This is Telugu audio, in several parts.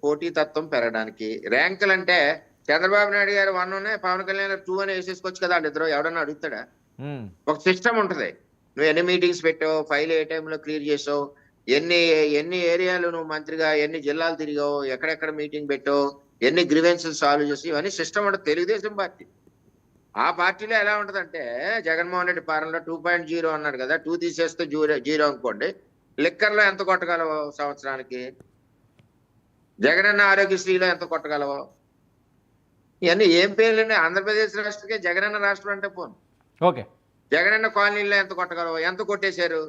పోటీతత్వం పెరగడానికి. ర్యాంకులంటే చంద్రబాబు నాయుడు గారు 1 ఉన్నాయి, పవన్ కళ్యాణ్ గారు 2 అని వేసేసుకోవచ్చు కదా! వాళ్ళిద్దరూ ఎవడన్నా అడుగుతాడా? హ్మ్. ఒక సిస్టమ్ ఉంటది. నువ్వు ఎన్ని మీటింగ్స్ పెట్టావు, ఫైల్ ఏ టైంలో క్లియర్ చేసావు, ఎన్ని ఎన్ని ఏరియాలు నువ్వు మంత్రిగా ఎన్ని జిల్లాలు తిరిగావు, ఎక్కడెక్కడ మీటింగ్ పెట్టావు, ఎన్ని గ్రీవెన్సెస్ సాల్వ్ చేసి ఇవన్నీ సిస్టమ్ ఉంటది. తెలుగుదేశం పార్టీ. ఆ పార్టీలో ఎలా ఉంటదంటే జగన్మోహన్ రెడ్డి పాలనలో 2.0 అన్నాడు కదా! 2 తీసేస్తే జీరో అనుకోండి. లిక్కర్‌లో ఎంత కొట్టగలవు సంవత్సరానికి? జగనన్న ఆరోగ్యశ్రీలో ఎంత కొట్టగలవు? ఇయన్నీ ఏం పేర్లండి? ఆంధ్రప్రదేశ్ రాష్ట్రకే జగనన్న రాష్ట్రం అంటే పోను. ఓకే. జగనన్న కాలనీలో ఎంత కొట్టగలవు? ఎంత కొట్టేశారు?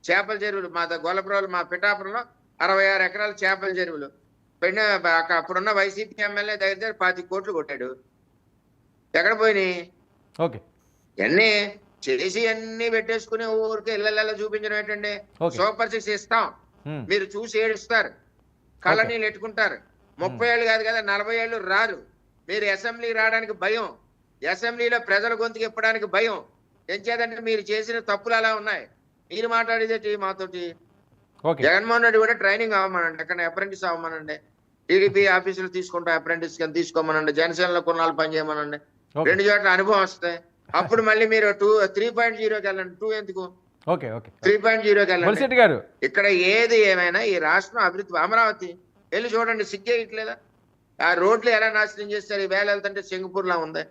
చేపల చెరువులు గొల్లపురంలో మా పిఠాపురంలో 66 ఎకరాల చేపల చెరువులు. అప్పుడున్న వైసీపీ ఎమ్మెల్యే దగ్గర దగ్గర 25 కోట్లు కొట్టాడు. ఎక్కడ పోయినాయి? ఓకే. ఇయన్నీ చేసి అన్నీ పెట్టేసుకుని ఊరికే ఇళ్ళల్లో చూపించడం ఏంటండి? ఓకే. సూపర్ 6 ఇస్తాం. హ్మ్. మీరు చూసి ఏడుస్తారు. కళ్ళనీళ్ళు ఎట్టుకుంటారు. 30 ఏళ్ళు కాదు కదా, 40 ఏళ్ళు రారు. మీరు అసెంబ్లీ రావడానికి భయం. అసెంబ్లీలో ప్రజల గొంతుకు ఇప్పడానికి భయం. ఎంచేదంటే మీరు చేసిన తప్పులు అలా ఉన్నాయి. మీరు మాట్లాడేదేంటి మాతోటి? ఓకే. జగన్మోహన్ రెడ్డి కూడా ట్రైనింగ్ అవ్వమనండి. ఎక్కడ అప్రెంటిస్ అవ్వమనండి. టీడీపీ ఆఫీసులు తీసుకుంటా అప్రెంటిస్ కింద తీసుకోమనండి. జనసేనలో కొన్నాళ్ళు పని చేయమనండి. ఓకే. 2 చోట్ల అనుభవం వస్తాయి. అప్పుడు మళ్ళీ మీరు 3.0కి వెళ్ళండి. 2 ఎందుకు? ఓకే. ఓకే. 3.0కి వెళ్ళండి. బొలిశెట్టి గారు. ఇక్కడ ఏది ఏమైనా ఈ రాష్ట్రం అభివృద్ధి. అమరావతి వెళ్ళి చూడండి, సిగ్గే ఇట్లేదా? ఆ రోడ్లు ఎలా నాశనం చేస్తారు? ఈ వేళ వెళ్తుంటే సింగపూర్ లా ఉంది.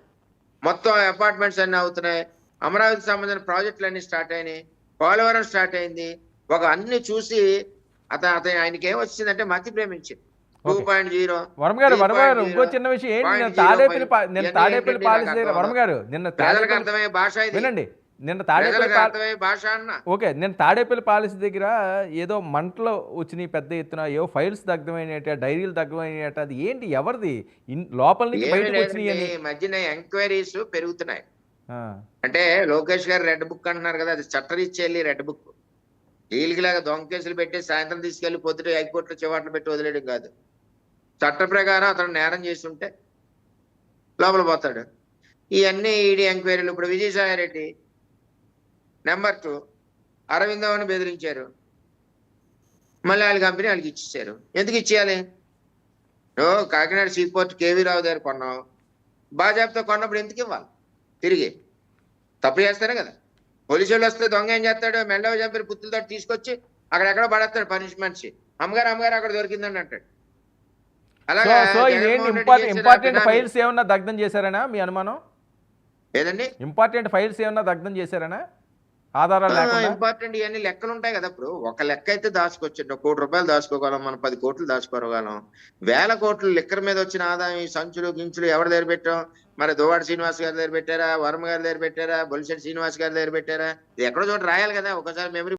మొత్తం అపార్ట్మెంట్స్ అన్ని అవుతున్నాయి. అమరావతికి సంబంధించిన ప్రాజెక్టులు అన్ని స్టార్ట్ అయినాయి. పోలవరం స్టార్ట్ అయింది. అన్ని చూసి ఆయనకి ఏం వచ్చిందంటే మతి ప్రేమించింది. 2.0 వర్మ గారు ఇంకో చిన్న విషయం ఏంటి, నిన్న తాడేపల్లి పాలసీ దగ్గర వర్మ గారు ప్రజలకు అర్థమయ్యే భాష ఇది. వినండి. నిన్న అర్థమయ్యే భాష అన్న. ఓకే, నిన్న తాడేపల్లి పాలసీ దగ్గర ఏదో మంటలో వచ్చినాయి పెద్ద ఎత్తున, ఏవో ఫైల్స్ దగ్ధమైనట, డైరీలు దగ్ధమైనట. అది ఏంటి, ఎవరిది? లోపల నుంచి బయటకు వచ్చినాయి. మధ్యన ఎంక్వైరీస్ పెరుగుతున్నాయి. అంటే లోకేష్ గారు రెడ్ బుక్ అంటున్నారు కదా, అది చట్టరీత్యా రెడ్ బుక్. వీళ్ళకిలాగా దొంగ కేసులు పెట్టి సాయంత్రం తీసుకెళ్లి పొద్దుట హైకోర్టులో చివాట్లు పెట్టి వదిలేయడం కాదు. చట్ట ప్రకారం అతను నేరం చేసి ఉంటే లోపల పోతాడు. ఇవన్నీ ఈడీ ఎంక్వైరీలు. ఇప్పుడు విజయసాయి రెడ్డి నెంబర్ 2 అరవిందోని బెదిరించారు. మళ్ళీ వాళ్ళ కంపెనీ వాళ్ళకి ఇచ్చేసారు. ఎందుకు ఇచ్చేయాలి? కాకినాడ సీపోర్ట్ కేవీ రావు దగ్గర కొన్నావు, బాజాబ్తో కొన్నప్పుడు ఎందుకు ఇవ్వాలి తిరిగి? తప్పు చేస్తానే కదా. పోలీసులు వస్తే దొంగ ఏం చేస్తాడు? మెండవ చంపిన పుత్తులతో తీసుకొచ్చి అక్కడెక్కడో పడేస్తాడు పనిష్మెంట్స్. అమ్మగారు అక్కడ దొరికిందండి అంటాడు. అలాగే ఇంపార్టెంట్ ఫైల్స్ ఏమన్నా దగ్ధం చేశారనా మీ అనుమానం? ఏదండి? ఇంపార్టెంట్ ఫైల్స్ ఏమన్నా దగ్ధం చేశారనా? ఆధారాలు లేకుండా? ఇంపార్టెంట్ ఇవన్నీ లెక్కలు ఉంటాయి కదా. ఇప్పుడు ఒక లెక్క అయితే దాచుకోవచ్చు. 1 కోటి రూపాయలు దాచుకోగలం, మనం 10 కోట్లు దాచుకోగలం. వేల కోట్లు లిక్కర్ మీద వచ్చిన ఆదాయం, ఈ సంచులు గించులు ఎవరి దగ్గర పెట్టాం? మరి దువ్వాడ శ్రీనివాస్ గారి దగ్గర పెట్టారా, వర్మ గారి దగ్గర పెట్టారా, బొలిశెట్టి శ్రీనివాస్ గారి దగ్గర పెట్టారా? ఇది ఎక్కడో చోట రాయాలి కదా. ఒకసారి మెమరీ